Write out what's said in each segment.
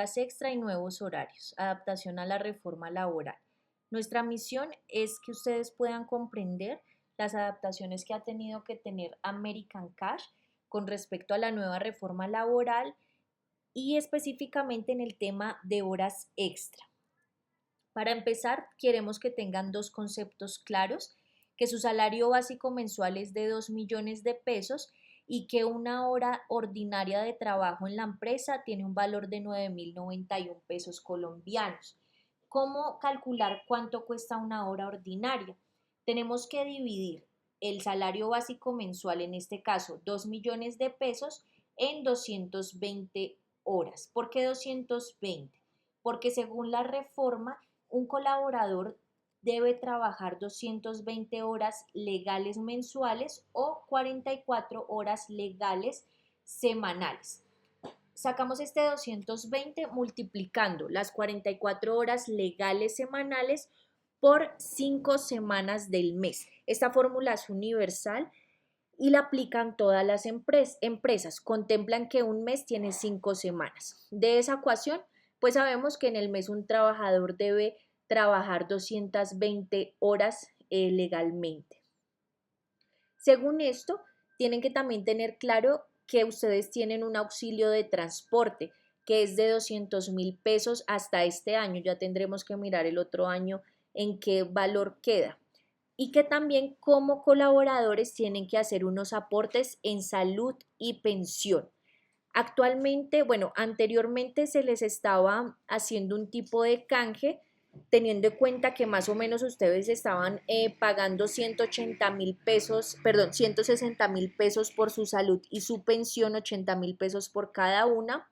Horas extra y nuevos horarios, adaptación a la reforma laboral. Nuestra misión es que ustedes puedan comprender las adaptaciones que ha tenido que tener American Cash con respecto a la nueva reforma laboral y específicamente en el tema de horas extra. Para empezar, queremos que tengan dos conceptos claros, que su salario básico mensual es de 2 millones de pesos y que una hora ordinaria de trabajo en la empresa tiene un valor de 9.091 pesos colombianos. ¿Cómo calcular cuánto cuesta una hora ordinaria? Tenemos que dividir el salario básico mensual, en este caso 2 millones de pesos, en 220 horas. ¿Por qué 220? Porque según la reforma, un colaborador debe trabajar 220 horas legales mensuales o 44 horas legales semanales. Sacamos este 220 multiplicando las 44 horas legales semanales por 5 semanas del mes. Esta fórmula es universal y la aplican todas las empresas. Contemplan que un mes tiene 5 semanas. De esa ecuación, pues sabemos que en el mes un trabajador debe trabajar 220 horas legalmente. Según esto, tienen que también tener claro que ustedes tienen un auxilio de transporte que es de 200.000 pesos hasta este año. Ya tendremos que mirar el otro año en qué valor queda. Y que también como colaboradores tienen que hacer unos aportes en salud y pensión. Actualmente, bueno, anteriormente se les estaba haciendo un tipo de canje, teniendo en cuenta que más o menos ustedes estaban pagando 180.000 pesos, perdón, 160.000 pesos por su salud y su pensión, 80.000 pesos por cada una,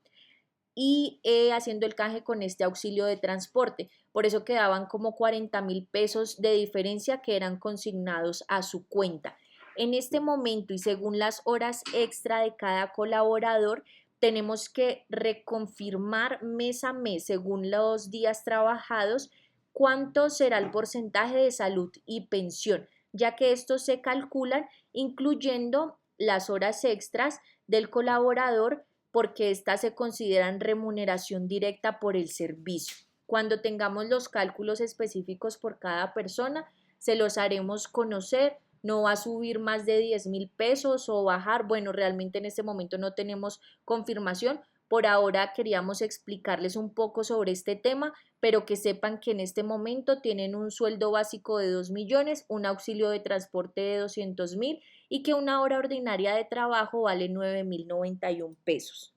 y haciendo el canje con este auxilio de transporte. Por eso quedaban como 40.000 pesos de diferencia que eran consignados a su cuenta. En este momento y según las horas extra de cada colaborador, tenemos que reconfirmar mes a mes, según los días trabajados, cuánto será el porcentaje de salud y pensión, ya que estos se calculan incluyendo las horas extras del colaborador porque éstas se consideran remuneración directa por el servicio. Cuando tengamos los cálculos específicos por cada persona, se los haremos conocer. No va a subir más de 10.000 pesos o bajar. Bueno, realmente en este momento no tenemos confirmación. Por ahora queríamos explicarles un poco sobre este tema, pero que sepan que en este momento tienen un sueldo básico de 2 millones, un auxilio de transporte de 200.000 y que una hora ordinaria de trabajo vale 9.091 pesos.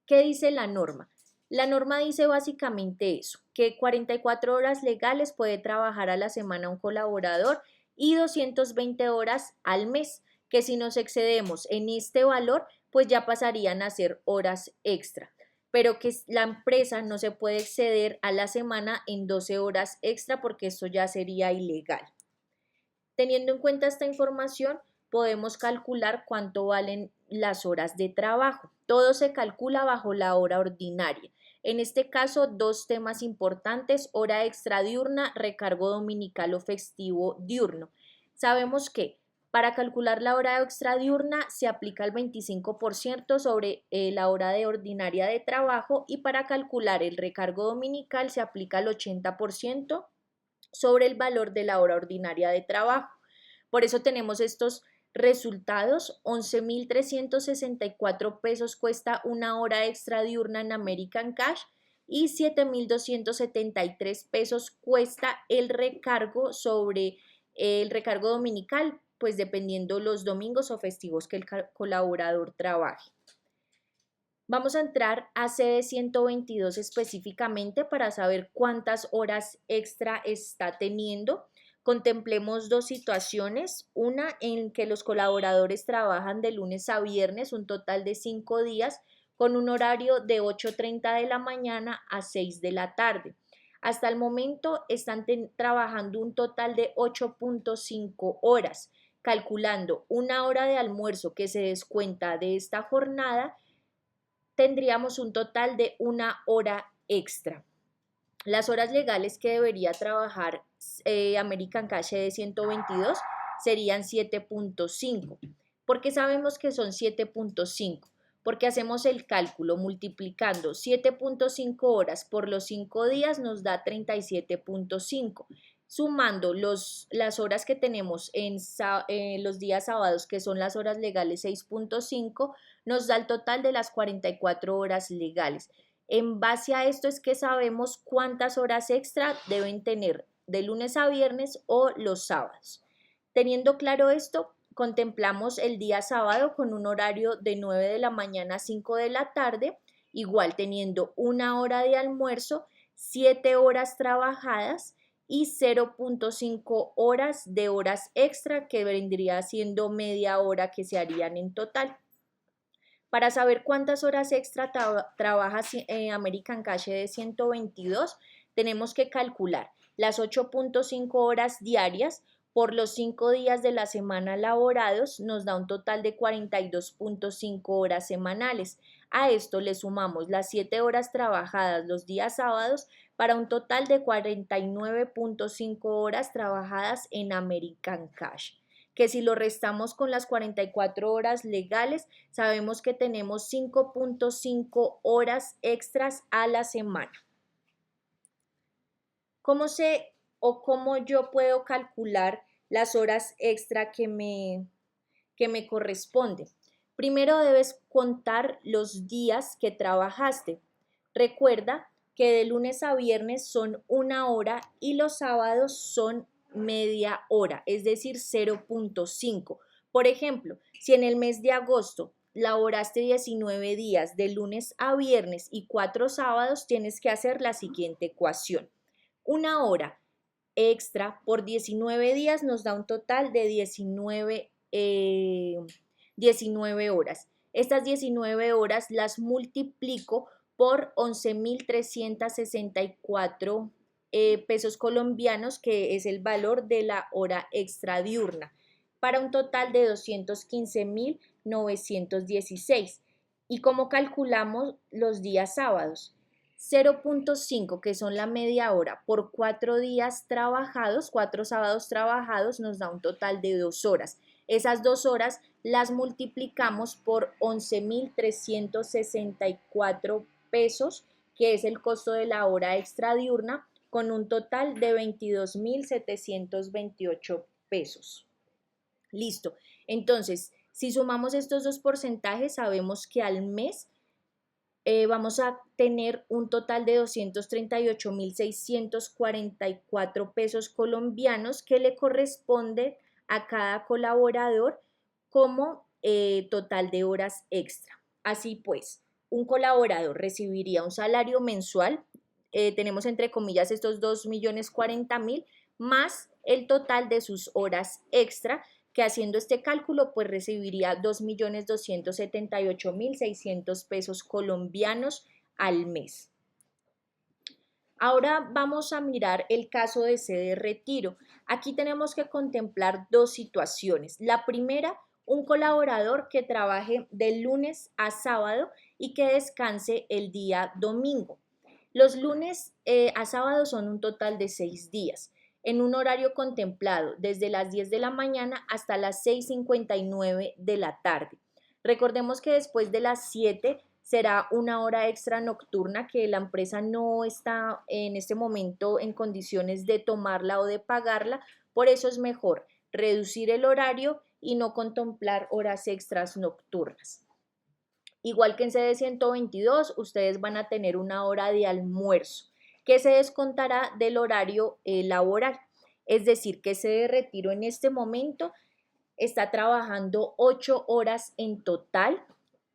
¿Qué dice la norma? La norma dice básicamente eso, que 44 horas legales puede trabajar a la semana un colaborador y 220 horas al mes, que si nos excedemos en este valor, pues ya pasarían a ser horas extra, pero que la empresa no se puede exceder a la semana en 12 horas extra porque esto ya sería ilegal. Teniendo en cuenta esta información, podemos calcular cuánto valen las horas de trabajo. Todo se calcula bajo la hora ordinaria. En este caso, dos temas importantes: hora extra diurna, recargo dominical o festivo diurno. Sabemos que para calcular la hora extra diurna se aplica el 25% sobre la hora de ordinaria de trabajo y para calcular el recargo dominical se aplica el 80% sobre el valor de la hora ordinaria de trabajo. Por eso tenemos estos resultados: 11.364 pesos cuesta una hora extra diurna en American Cash y 7.273 pesos cuesta el recargo sobre el recargo dominical, pues dependiendo los domingos o festivos que el colaborador trabaje. Vamos a entrar a CD 122 específicamente para saber cuántas horas extra está teniendo. Contemplemos dos situaciones, una en que los colaboradores trabajan de lunes a viernes, un total de 5 días, con un horario de 8:30 de la mañana a 6 de la tarde. Hasta el momento están trabajando un total de 8.5 horas, calculando una hora de almuerzo que se descuenta de esta jornada, tendríamos un total de una hora extra. Las horas legales que debería trabajar American Cash de 122 serían 7.5. ¿Por qué sabemos que son 7.5? porque hacemos el cálculo multiplicando 7.5 horas por los 5 días nos da 37.5. Sumando las horas que tenemos en los días sábados, que son las horas legales 6.5, nos da el total de las 44 horas legales. En base a esto es que sabemos cuántas horas extra deben tener de lunes a viernes o los sábados. Teniendo claro esto, contemplamos el día sábado con un horario de 9 de la mañana a 5 de la tarde, igual teniendo una hora de almuerzo, 7 horas trabajadas y 0.5 horas de horas extra, que vendría siendo media hora que se harían en total. Para saber cuántas horas extra trabaja American Cash de 122, tenemos que calcular las 8.5 horas diarias por los 5 días de la semana laborados, nos da un total de 42.5 horas semanales. A esto le sumamos las 7 horas trabajadas los días sábados para un total de 49.5 horas trabajadas en American Cash, que si lo restamos con las 44 horas legales, sabemos que tenemos 5.5 horas extras a la semana. ¿Cómo yo puedo calcular las horas extra que me corresponden? Primero debes contar los días que trabajaste. Recuerda que de lunes a viernes son 1 hora y los sábados son media hora, es decir, 0.5. Por ejemplo, si en el mes de agosto laboraste 19 días de lunes a viernes y 4 sábados, tienes que hacer la siguiente ecuación. 1 hora extra por 19 días nos da un total de 19 horas. Estas 19 horas las multiplico por 11.364 pesos colombianos, que es el valor de la hora extra diurna, para un total de 215.916. ¿Y cómo calculamos los días sábados? 0.5, que son la media hora, por 4 días trabajados, 4 sábados trabajados, nos da un total de 2 horas. Esas 2 horas las multiplicamos por 11.364 pesos, que es el costo de la hora extra diurna, con un total de 22.728 pesos. Listo. Entonces, si sumamos estos dos porcentajes, sabemos que al mes vamos a tener un total de 238.644 pesos colombianos, que le corresponde a cada colaborador como total de horas extra. Así pues, un colaborador recibiría un salario mensual, tenemos entre comillas estos 2.040.000, más el total de sus horas extra, que haciendo este cálculo pues recibiría 2.278.600 pesos colombianos al mes. Ahora vamos a mirar el caso de sede de retiro. Aquí tenemos que contemplar dos situaciones. La primera, un colaborador que trabaje de lunes a sábado y que descanse el día domingo. Los lunes a sábado son un total de 6 días, en un horario contemplado desde las 10 de la mañana hasta las 6:59 de la tarde. Recordemos que después de las 7 será una hora extra nocturna, que la empresa no está en este momento en condiciones de tomarla o de pagarla, por eso es mejor reducir el horario y no contemplar horas extras nocturnas. Igual que en sede 122, ustedes van a tener una hora de almuerzo que se descontará del horario laboral. Es decir, que sede de retiro en este momento está trabajando 8 horas en total,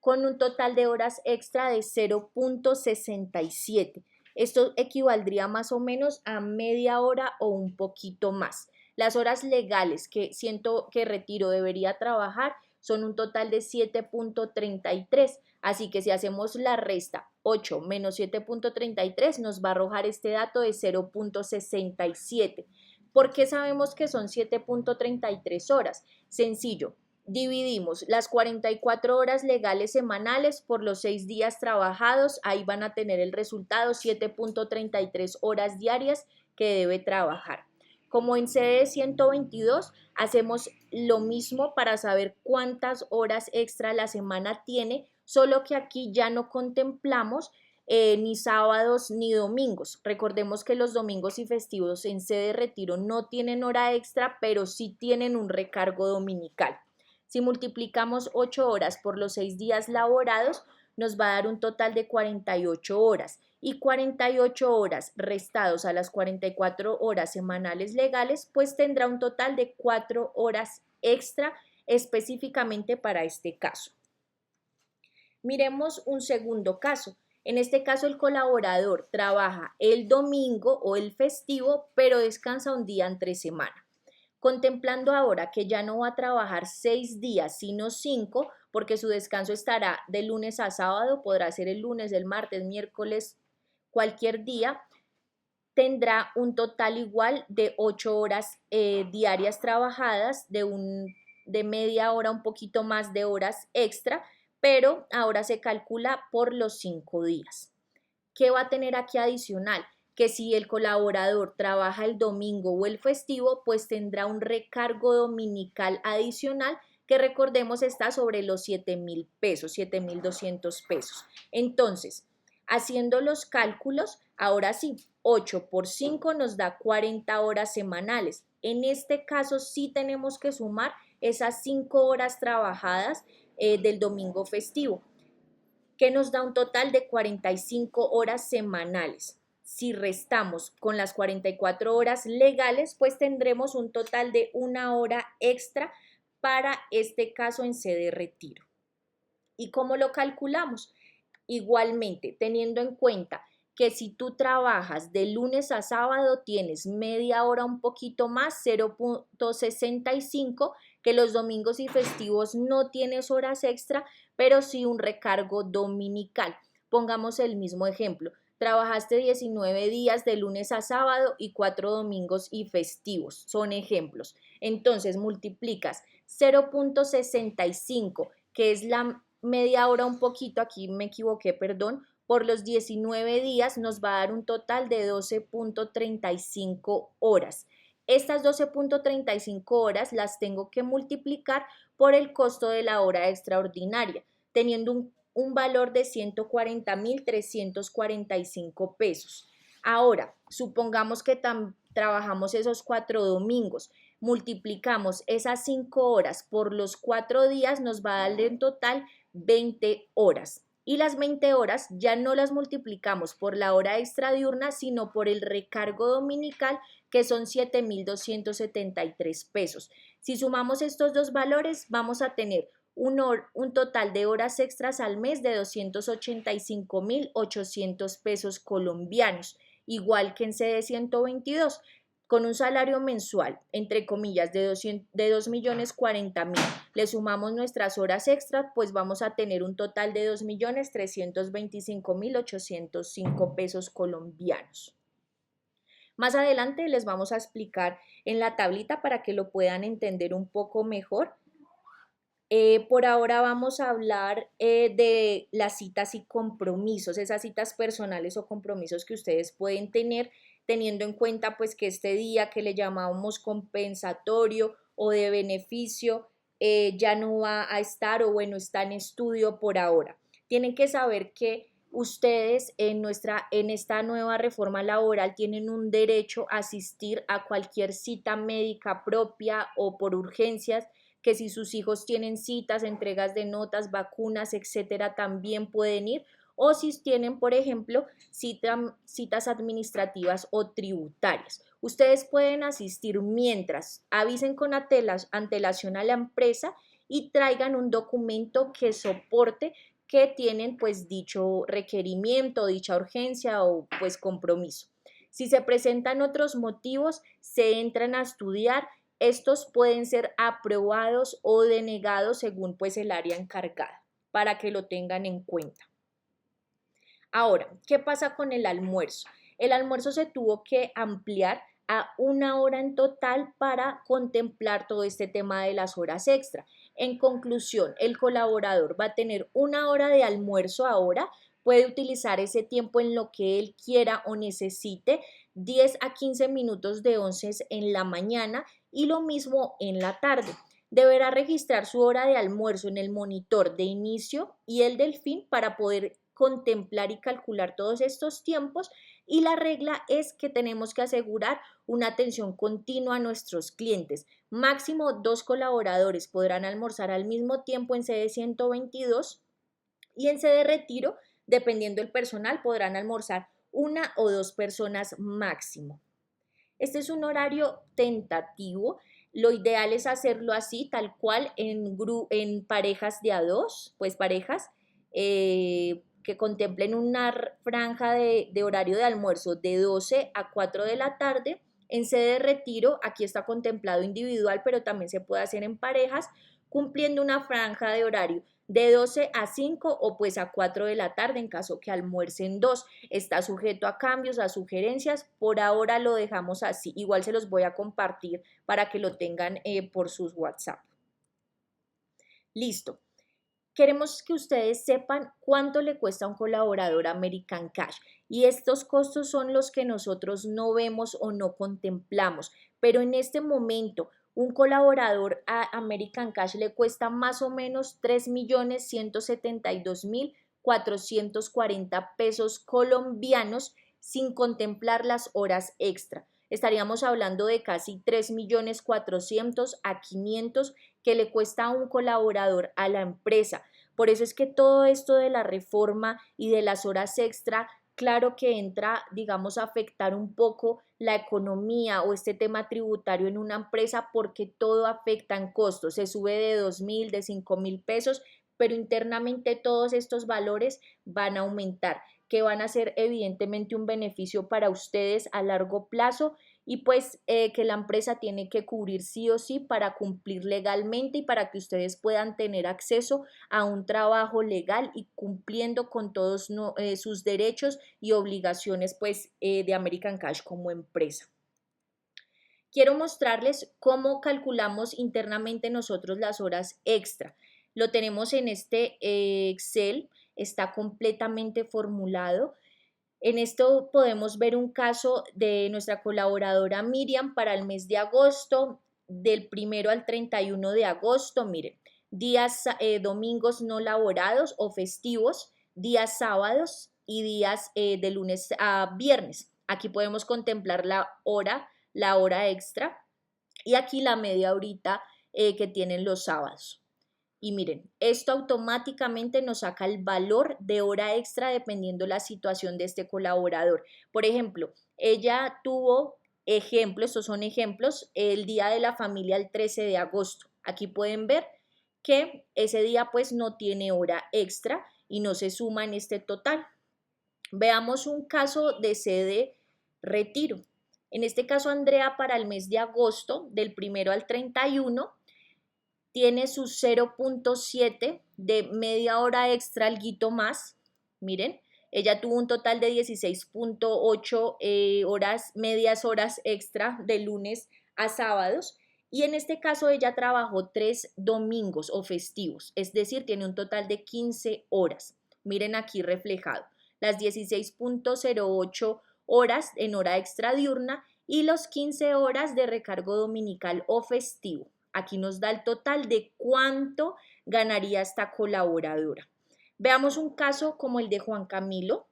con un total de horas extra de 0.67. Esto equivaldría más o menos a media hora o un poquito más. Las horas legales que siento que retiro debería trabajar son un total de 7.33, así que si hacemos la resta 8 menos 7.33 nos va a arrojar este dato de 0.67. ¿Por qué sabemos que son 7.33 horas? Sencillo, dividimos las 44 horas legales semanales por los 6 días trabajados, ahí van a tener el resultado, 7.33 horas diarias que debe trabajar. Como en sede 122, hacemos lo mismo para saber cuántas horas extra la semana tiene, solo que aquí ya no contemplamos ni sábados ni domingos. Recordemos que los domingos y festivos en sede retiro no tienen hora extra, pero sí tienen un recargo dominical. Si multiplicamos 8 horas por los 6 días laborados, nos va a dar un total de 48 horas. Y 48 horas restados a las 44 horas semanales legales, pues tendrá un total de 4 horas extra específicamente para este caso. Miremos un segundo caso. En este caso, el colaborador trabaja el domingo o el festivo, pero descansa un día entre semana. Contemplando ahora que ya no va a trabajar 6 días, sino 5, porque su descanso estará de lunes a sábado, podrá ser el lunes, el martes, miércoles, cualquier día, tendrá un total igual de 8 horas diarias trabajadas, de media hora, un poquito más de horas extra, pero ahora se calcula por los 5 días. ¿Qué va a tener aquí adicional? Que si el colaborador trabaja el domingo o el festivo, pues tendrá un recargo dominical adicional que recordemos está sobre los 7,000 pesos, 7,200 pesos. Entonces, haciendo los cálculos, ahora sí, 8 por 5 nos da 40 horas semanales. En este caso sí tenemos que sumar esas 5 horas trabajadas del domingo festivo, que nos da un total de 45 horas semanales. Si restamos con las 44 horas legales, pues tendremos un total de 1 hora extra para este caso en sede retiro. ¿Y cómo lo calculamos? Igualmente, teniendo en cuenta que si tú trabajas de lunes a sábado, tienes media hora un poquito más, 0,65, que los domingos y festivos no tienes horas extra, pero sí un recargo dominical. Pongamos el mismo ejemplo. Trabajaste 19 días de lunes a sábado y 4 domingos y festivos. Son ejemplos. Entonces multiplicas 0,65, que es la media hora un poquito, aquí me equivoqué, perdón, por los 19 días nos va a dar un total de 12,35 horas. Estas 12,35 horas las tengo que multiplicar por el costo de la hora extraordinaria, teniendo un valor de 140,345 pesos. Ahora, supongamos que trabajamos esos 4 domingos, multiplicamos esas 5 horas por los 4 días, nos va a dar en total 20 horas. Y las 20 horas ya no las multiplicamos por la hora extra diurna, sino por el recargo dominical, que son 7,273 pesos. Si sumamos estos dos valores, vamos a tener un total de horas extras al mes de 285,800 pesos colombianos, igual que en sede 122, con un salario mensual, entre comillas, de 2,040,000, le sumamos nuestras horas extras, pues vamos a tener un total de 2,325,805 pesos colombianos. Más adelante les vamos a explicar en la tablita para que lo puedan entender un poco mejor. Por ahora vamos a hablar de las citas y compromisos, esas citas personales o compromisos que ustedes pueden tener, teniendo en cuenta pues que este día que le llamamos compensatorio o de beneficio ya no va a estar, o bueno, está en estudio por ahora. Tienen que saber que ustedes en esta nueva reforma laboral tienen un derecho a asistir a cualquier cita médica propia o por urgencias, que si sus hijos tienen citas, entregas de notas, vacunas, etcétera, también pueden ir, o si tienen, por ejemplo, citas administrativas o tributarias. Ustedes pueden asistir mientras avisen con antelación a la empresa y traigan un documento que soporte que tienen pues dicho requerimiento, dicha urgencia o pues compromiso. Si se presentan otros motivos, se entran a estudiar. Estos pueden ser aprobados o denegados según pues el área encargada, para que lo tengan en cuenta. Ahora, ¿qué pasa con el almuerzo? El almuerzo se tuvo que ampliar a 1 hora en total para contemplar todo este tema de las horas extra. En conclusión, el colaborador va a tener 1 hora de almuerzo ahora, puede utilizar ese tiempo en lo que él quiera o necesite, 10 a 15 minutos de onces en la mañana y lo mismo en la tarde. Deberá registrar su hora de almuerzo en el monitor de inicio y el del fin para poder contemplar y calcular todos estos tiempos, y la regla es que tenemos que asegurar una atención continua a nuestros clientes. Máximo 2 colaboradores podrán almorzar al mismo tiempo en sede 122 y en sede retiro, dependiendo del personal, podrán almorzar 1 o 2 personas máximo. Este es un horario tentativo. Lo ideal es hacerlo así, tal cual, en parejas de a dos, pues parejas que contemplen una franja de horario de almuerzo de 12 a 4 de la tarde. En sede de retiro, aquí está contemplado individual, pero también se puede hacer en parejas, cumpliendo una franja de horario de 12 a 5 o pues a 4 de la tarde en caso que almuercen dos. Está sujeto a cambios, a sugerencias. Por ahora lo dejamos así. Igual se los voy a compartir para que lo tengan por sus WhatsApp. Listo. Queremos que ustedes sepan cuánto le cuesta a un colaborador American Cash, y estos costos son los que nosotros no vemos o no contemplamos, pero en este momento un colaborador a American Cash le cuesta más o menos 3.172.440 pesos colombianos sin contemplar las horas extra. Estaríamos hablando de casi 3.400.000 a 500 que le cuesta a un colaborador a la empresa. Por eso es que todo esto de la reforma y de las horas extra, claro que entra, digamos, a afectar un poco la economía o este tema tributario en una empresa, porque todo afecta en costos. Se sube de 2.000, de 5.000 pesos, pero internamente todos estos valores van a aumentar, que van a ser evidentemente un beneficio para ustedes a largo plazo, y pues que la empresa tiene que cubrir sí o sí para cumplir legalmente y para que ustedes puedan tener acceso a un trabajo legal y cumpliendo con todos sus derechos y obligaciones pues de American Cash como empresa. Quiero mostrarles cómo calculamos internamente nosotros las horas extra. Lo tenemos en este Excel, está completamente formulado. En esto podemos ver un caso de nuestra colaboradora Miriam para el mes de agosto, del 1 al 31 de agosto. Miren, días domingos no laborados o festivos, días sábados y días de lunes a viernes. Aquí podemos contemplar la hora extra, y aquí la media horita que tienen los sábados. Y miren, esto automáticamente nos saca el valor de hora extra dependiendo la situación de este colaborador. Por ejemplo, ella tuvo estos son ejemplos, el Día de la Familia el 13 de agosto. Aquí pueden ver que ese día pues no tiene hora extra y no se suma en este total. Veamos un caso de sede retiro. En este caso, Andrea para el mes de agosto, del 1 al 31, tiene su 0.7 de media hora extra, alguito más. Miren, ella tuvo un total de 16.8 medias horas extra de lunes a sábados. Y en este caso ella trabajó 3 domingos o festivos, es decir, tiene un total de 15 horas. Miren aquí reflejado las 16.08 horas en hora extra diurna y los 15 horas de recargo dominical o festivo. Aquí nos da el total de cuánto ganaría esta colaboradora. Veamos un caso como el de Juan Camilo,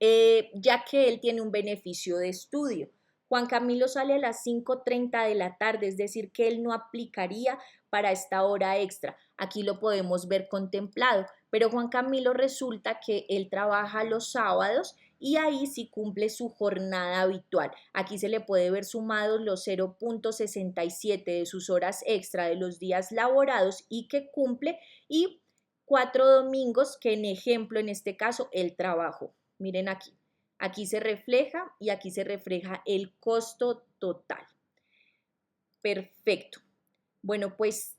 ya que él tiene un beneficio de estudio. Juan Camilo sale a las 5:30 de la tarde, es decir, que él no aplicaría para esta hora extra. Aquí lo podemos ver contemplado, pero Juan Camilo resulta que él trabaja los sábados y ahí sí cumple su jornada habitual. Aquí se le puede ver sumados los 0.67 de sus horas extra de los días laborados y que cumple, y 4 domingos que en ejemplo en este caso él trabajó. Miren aquí. Aquí se refleja y aquí se refleja el costo total. Perfecto. Bueno, pues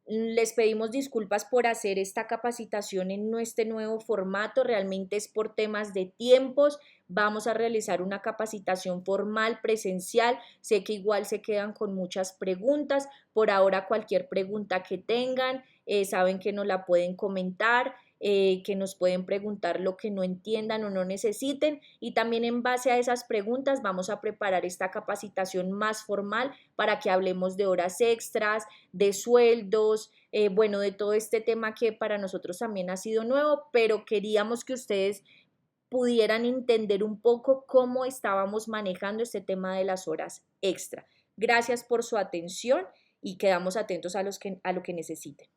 les pedimos disculpas por hacer esta capacitación en este nuevo formato. Realmente es por temas de tiempos. Vamos a realizar una capacitación formal, presencial. Sé que igual se quedan con muchas preguntas. Por ahora, cualquier pregunta que tengan, saben que nos la pueden comentar. que nos pueden preguntar lo que no entiendan o no necesiten, y también en base a esas preguntas vamos a preparar esta capacitación más formal para que hablemos de horas extras, de sueldos, bueno, de todo este tema que para nosotros también ha sido nuevo, pero queríamos que ustedes pudieran entender un poco cómo estábamos manejando este tema de las horas extra. Gracias por su atención y quedamos atentos a lo que necesiten.